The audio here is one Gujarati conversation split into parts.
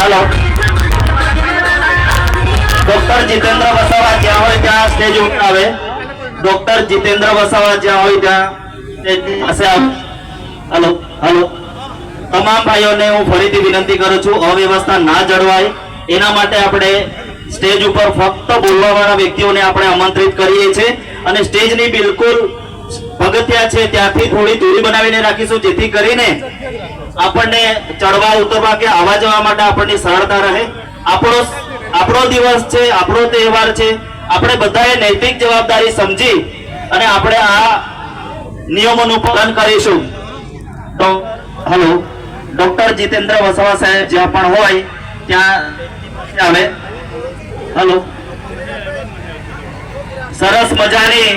हेलो डॉक्टर जितेंद्र वसावा ज्યાં હોય ત્યાં સ્ટેજ ઉપર આવે ડોક્ટર જીતેન્દ્ર વસાવા જ્યાં હોય ત્યાં સ્ટેજ પાસે આવ हेलो हेलो તમામ ભાઈઓને હું ફરીથી વિનંતી કરું છું અવ્યવસ્થા ના જળવાય એના માટે આપણે સ્ટેજ ઉપર ફક્ત બોલવાવાળા વ્યક્તિઓને આપણે આમંત્રિત કરીએ છીએ અને સ્ટેજની બિલકુલ પગથિયા છે ત્યાંથી થોડી દૂરી બનાવીને રાખીશું જેથી કરીને આપણને ચડવા ઉતરવા કે આવવા જવા માટે આપણને સરળતા રહે આપણો દિવસ છે આપણો તહેવાર છે આપણે બધાએ નૈતિક જવાબદારી સમજી અને આપણે આ નિયમોનું પાલન કરીશું તો हेलो डॉक्टर जितेंद्र वसावा साहेब જ્યાં પણ હોય ત્યાં આવે हेलो સરસ મજાની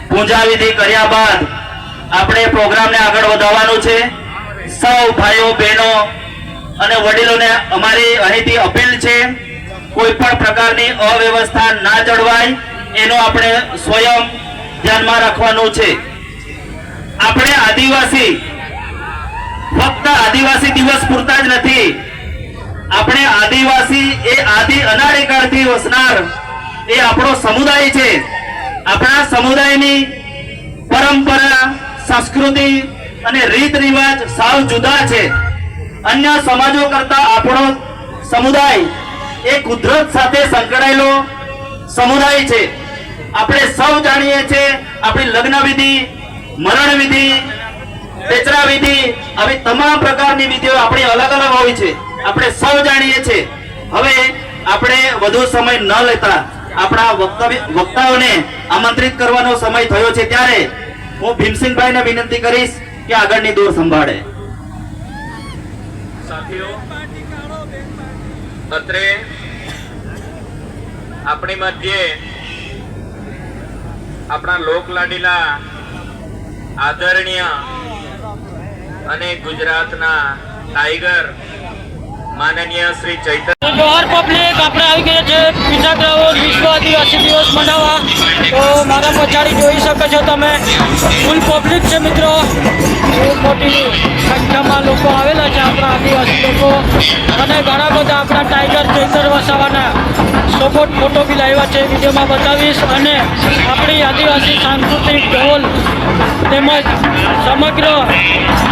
પૂજા વિધિ કર્યા બાદ આપણે પ્રોગ્રામને આગળ વધારવાનું છે સૌ ભાઈઓ બહેનો અને વડીલોને અમારી અહીંથી અપીલ છે કોઈ પણ પ્રકારની અવ્યવસ્થા ના જળવાય એનો આપણે સ્વયં ધ્યાનમાં રાખવાનું છે આપણે આદિવાસી ફક્ત આદિવાસી દિવસ પૂરતા જ નથી આપણે આદિવાસી એ આદિ અનાદિ કાળથી વસનાર એ આપણો સમુદાય છે આપણા સમુદાયની પરંપરા સંસ્કૃતિ અને રીત રિવાજ સાવ જુદા છે અન્ય સમાજો કરતા આપણો સમુદાય એ કુદરત સાથે સંકળાયેલો સમુદાય છે આપણે સૌ જાણીએ છીએ આપણી લગ્ન વિધિ મરણ વિધિ પેચરા વિધિ આવી તમામ પ્રકારની વિધિઓ આપણી અલગ અલગ હોય છે આપણે સૌ જાણીએ છીએ હવે આપણે વધુ સમય ન લેતા આપણા વક્તાઓને આમંત્રિત કરવાનો સમય થયો છે ત્યારે હું ભીમસિંહભાઈને વિનંતી કરીશ કે આગળની દોર સંભાળે સાથીઓ અત્રે આપણી મધ્યે આપણા લોકલાડીલા આદરણીય અને ગુજરાતના ટાઈગર માનનીય શ્રી ચૈતન્ય જોહાર પબ્લિક આપણે આવી ગયા છે પીઠાગ્રાઉન્ડ વિશ્વ આદિવાસી દિવસ મનાવવા તો મારા પછાડી જોઈ શકો છો તમે ફૂલ પબ્લિક છે મિત્રો બહુ મોટી સંખ્યામાં લોકો આવેલા છે આપણા આદિવાસી લોકો અને ઘણા બધા આપણા ટાઈગર ચૈતર વસાવાના સપોર્ટ ફોટો બી લાવ્યા છે વિડીયોમાં બતાવીશ અને આપણી આદિવાસી સાંસ્કૃતિક ઢોલ તેમજ સમગ્ર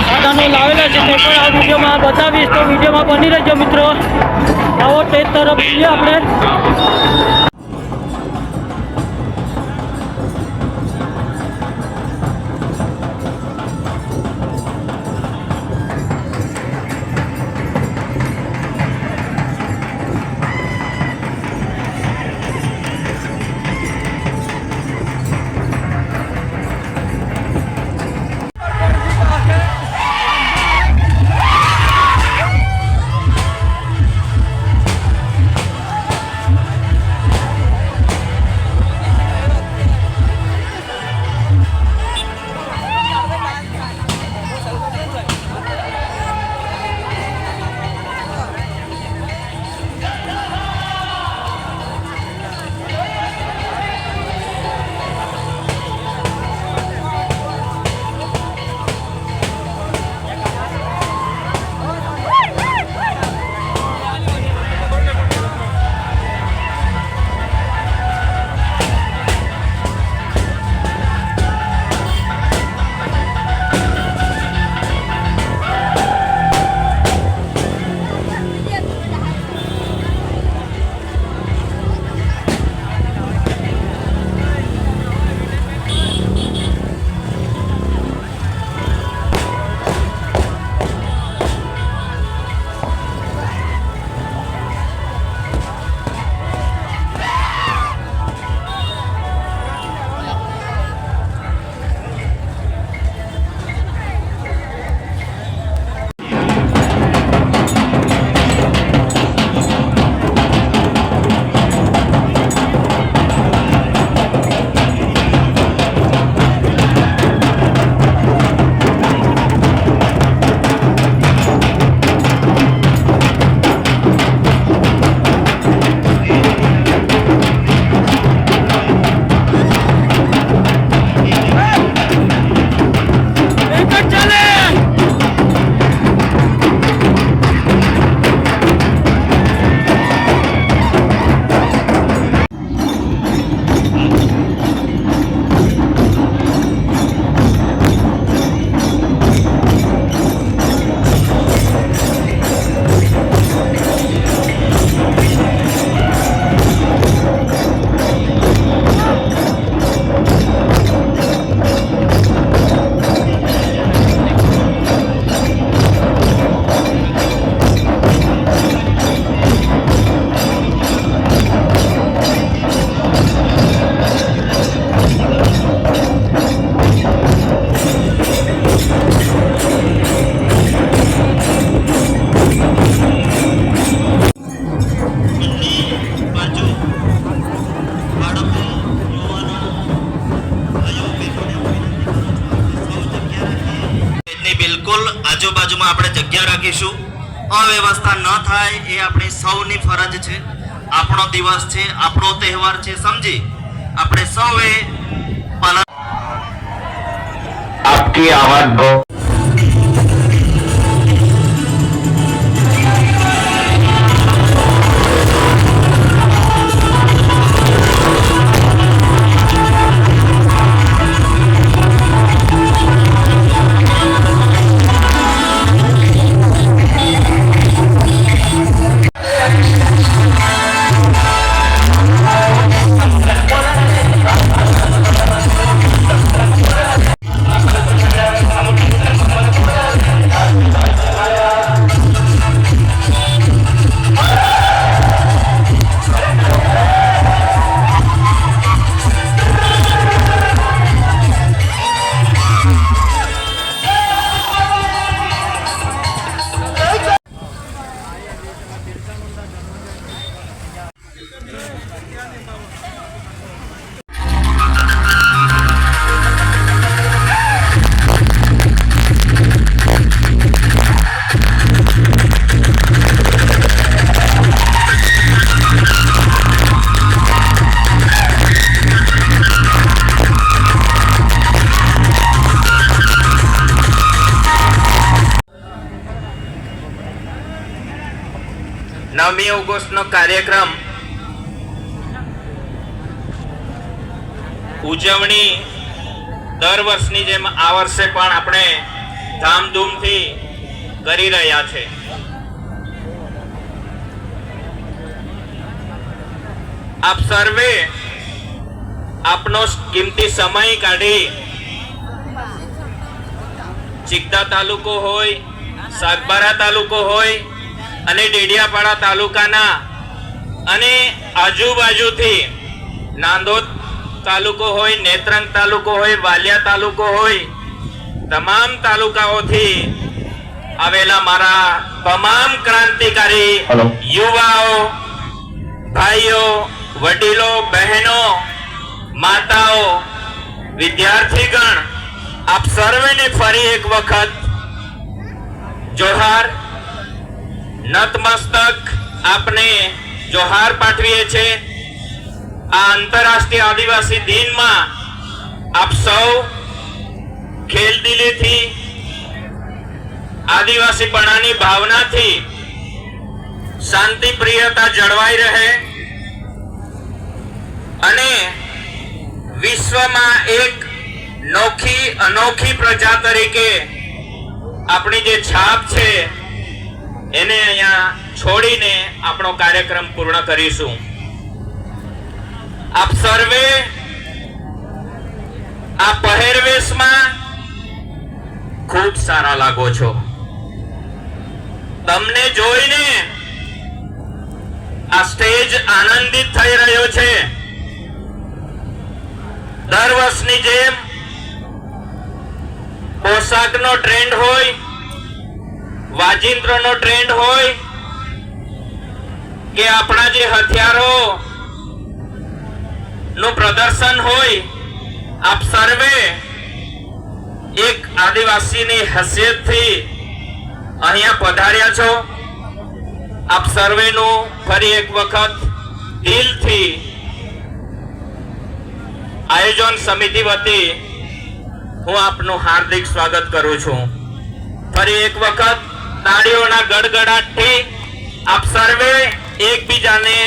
સાધનો લાવેલા છે તે પણ આ વિડીયોમાં બતાવીશ તો વિડીયોમાં બની રહેજો મિત્રો આવો સ્ટેજ તરફ જઈએ આપણે અવ્યવસ્થા ન થાય એ આપણી સૌની ફરજ છે. આપણો દિવસ છે, આપણો તહેવાર છે, સમજી આપણે સૌએ પાલન. आपकी आवाज बहुत નવમી ઓગસ્ટનો કાર્યક્રમ ઉજવણી દર વર્ષની જેમ આ વર્ષે પણ આપણે ધામધૂમથી કરી રહ્યા છે. આપ સર્વે આપનો કિંમતી સમય કાઢી ચિકતા તાલુકો હોય, સાગબારા તાલુકો હોય અને ડેડિયાપાડા તાલુકાના અને આજુબાજુથી નાંદોદ તાલુકો હોય, નેત્રંગ તાલુકો હોય, વાલિયા તાલુકો હોય, તમામ તાલુકાઓથી આવેલા મારા તમામ ક્રાંતિકારી યુવાઓ, ભાઈઓ, વડીલો, બહેનો, માતાઓ, વિદ્યાર્થીગણ, આપ સર્વેને ફરી એક વખત જોહાર, નતમસ્તક આપને જોહાર પાઠવીએ છીએ. આ આંતરરાષ્ટ્રીય આદિવાસી દિનમાં આપ સૌ ખેલદિલીથી, આદિવાસીપણાની ભાવનાથી શાંતિ પ્રિયતા જળવાઈ રહે અને વિશ્વમાં એક અનોખી પ્રજા તરીકે આપણી જે છાપ છે એને અહીંયા છોડીને આપણો કાર્યક્રમ પૂર્ણ કરીશું. આપ સર્વે આ પહેરવેશમાં ખૂબ સારા લાગો છો. તમને જોઈને આ સ્ટેજ આનંદિત થઈ રહ્યો છે. દર વર્ષની જેમ પોશાકનો ટ્રેન્ડ હોય, વાજિંત્રનો ટ્રેન્ડ હોય કે આપણા જે હથિયારો નું પ્રદર્શન હોય, આપ સર્વે એક આદિવાસીની હૈસિયતથી અહીંયા પધાર્યા છો. આપ સર્વેનું ફરી એક વખત દિલથી આયોજન સમિતિ વતી હું આપનું હાર્દિક સ્વાગત કરું છું. ફરી એક વખત તાળીઓના ગડગડાટથી આપ સર્વે એકબીજાને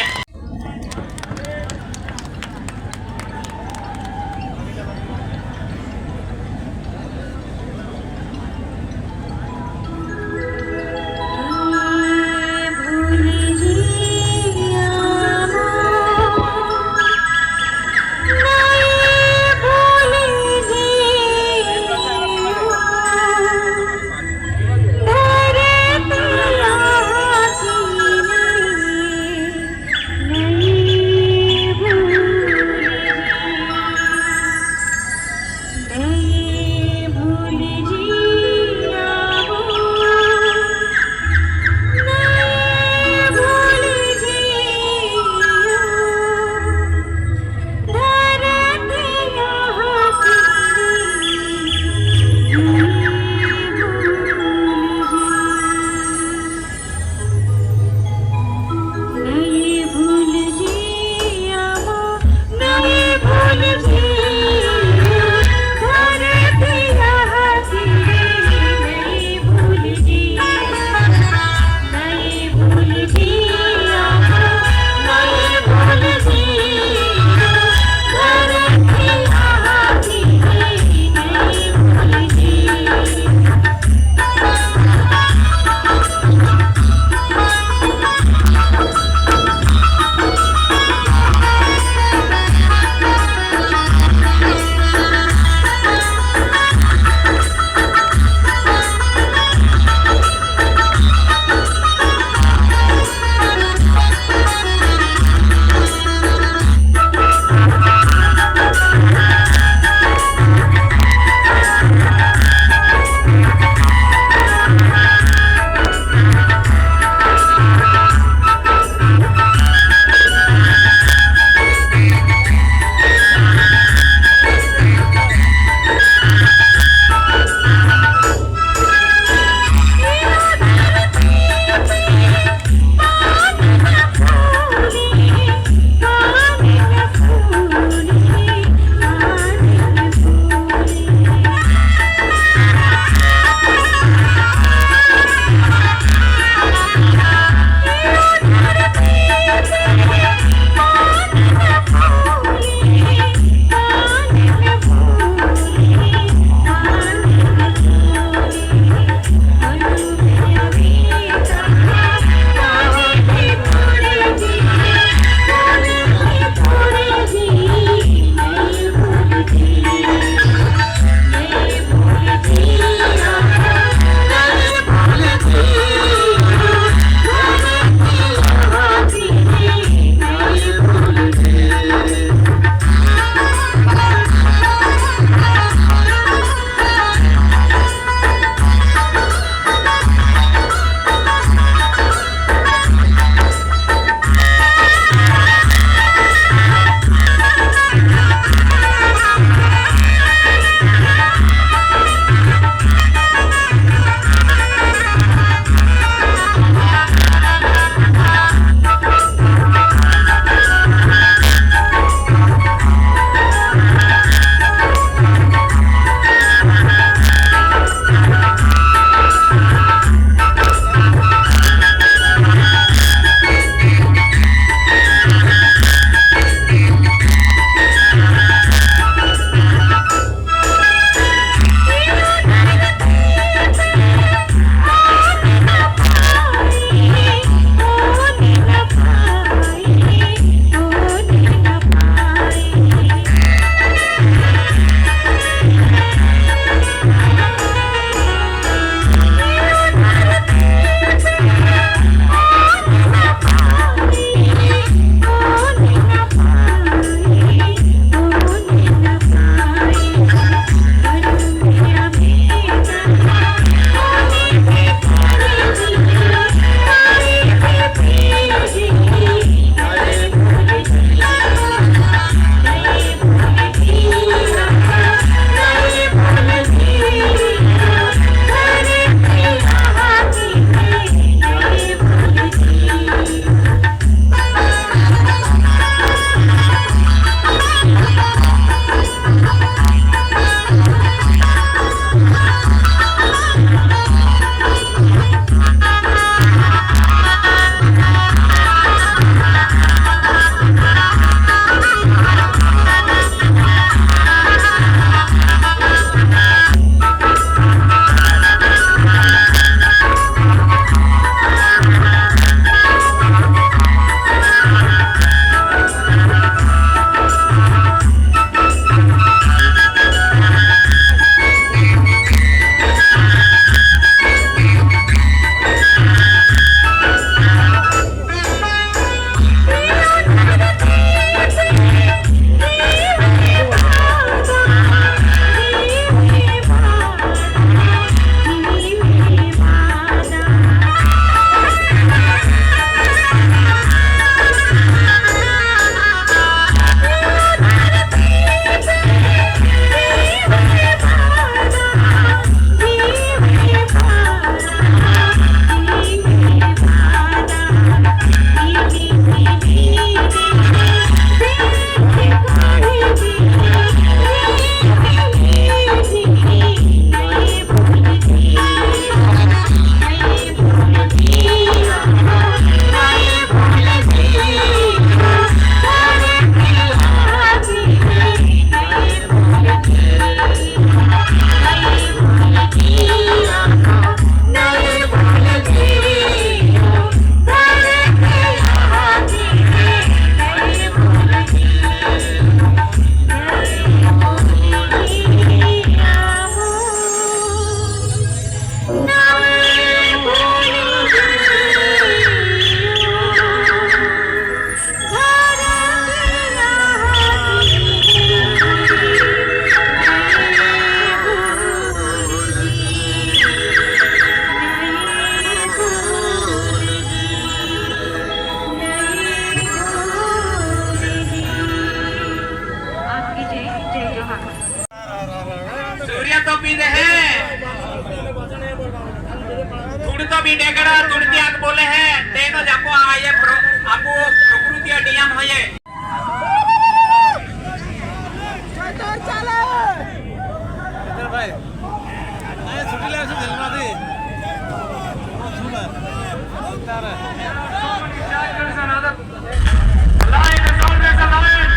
Lion is always a lion.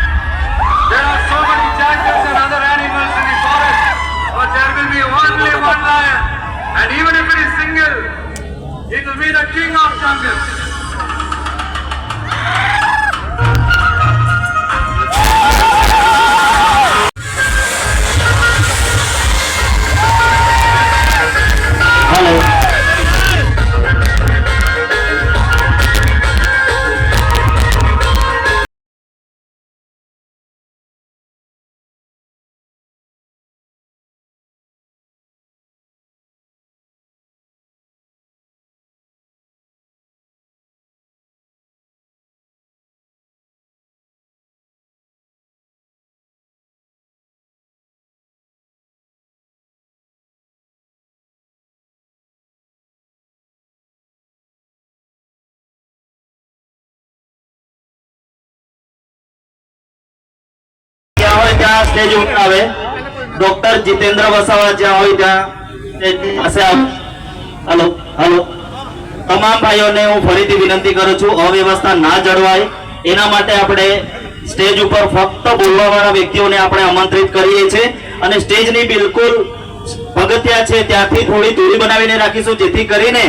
There are so many jackals and other animals in the forest, but there will be only one lion. And even if it is single, it will be the king of jungle. હાલો જ્યાં હોય ત્યાં સ્ટેજ ઉપર આવે. ડોક્ટર જીતેન્દ્ર વસાવા જ્યાં હોય ત્યાં સ્ટેજ પાસે આવ. હાલો હાલો તમામ ભાઈઓને હું ફરીથી વિનંતી કરું છું, અવ્યવસ્થા ના જળવાય એના માટે આપણે સ્ટેજ ઉપર ફક્ત બોલવાવાળા વ્યક્તિઓને આપણે આમંત્રિત કરીએ છીએ અને સ્ટેજની બિલકુલ પગથિયા છે ત્યાંથી થોડી દૂરી બનાવીને રાખીશું, જેથી કરીને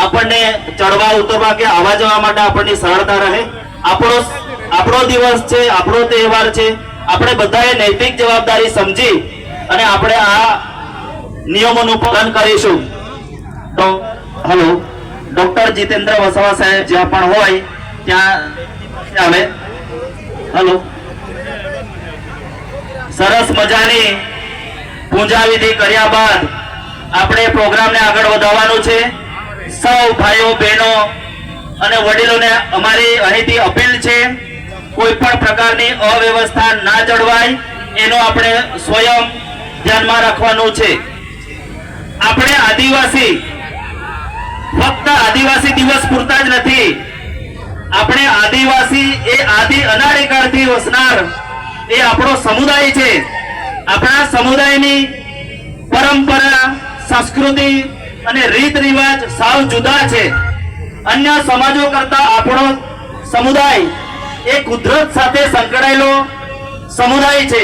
આપણને ચડવા ઉતરવા કે આવવા જવા માટે આપણને સરળતા રહે. આપણો દિવસ છે, આપણો તહેવાર છે, આપણે બધાએ નૈતિક જવાબદારી સમજી અને આપણે આ નિયમોનું પાલન કરીશું. તો હલો ડોક્ટર જીતેન્દ્ર વસાવા સાહેબ જ્યાં પણ હોય ત્યાં આવે. હલો સરસ મજાની પૂજા વિધિ કર્યા બાદ આપણે પ્રોગ્રામને આગળ વધારવાનું છે. સૌ ભાઈઓ બહેનો અને વડીલોને અમારી અહીંથી અપીલ છે, કોઈ પણ પ્રકારની અવ્યવસ્થા ના જળવાય એનો આપણે સ્વયં ધ્યાનમાં રાખવાનું છે. આપણે આદિવાસી ફક્ત આદિવાસી દિવસ પૂરતા જ નથી, આપણે આદિવાસી એ આદિ અનાદિ કાળથી વસનાર એ આપણો સમુદાય છે. આપણા સમુદાયની પરંપરા, સંસ્કૃતિ અને રીત રિવાજ સાવ જુદા છે. અન્ય સમાજો કરતા આપણો સમુદાય એ કુદરત સાથે સંકળાયેલો સમુદાય છે.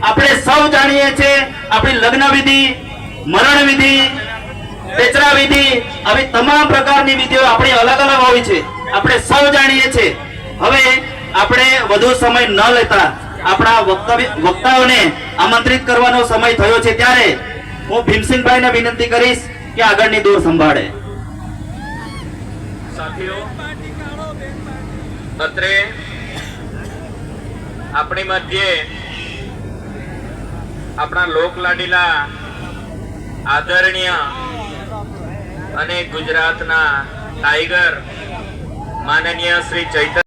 આપણે સૌ જાણીએ છીએ આપણી લગ્ન વિધિ, મરણ વિધિ, પેચરા વિધિ, આવી તમામ પ્રકારની વિધિઓ આપણી અલગ અલગ હોય છે, આપણે સૌ જાણીએ છીએ. હવે આપણે વધુ સમય ન લેતા આપણા વક્તાઓને આમંત્રિત કરવાનો સમય થયો છે, ત્યારે હું ભીમસિંહભાઈને વિનંતી કરીશ કે આગળની દોર સંભાળે. સાથીઓ, અત્રે આપણી મધ્યે આપણા લોકલાડીલા આદરણીય અને ગુજરાતના ટાઈગર માનનીય શ્રી ચૈતન્ય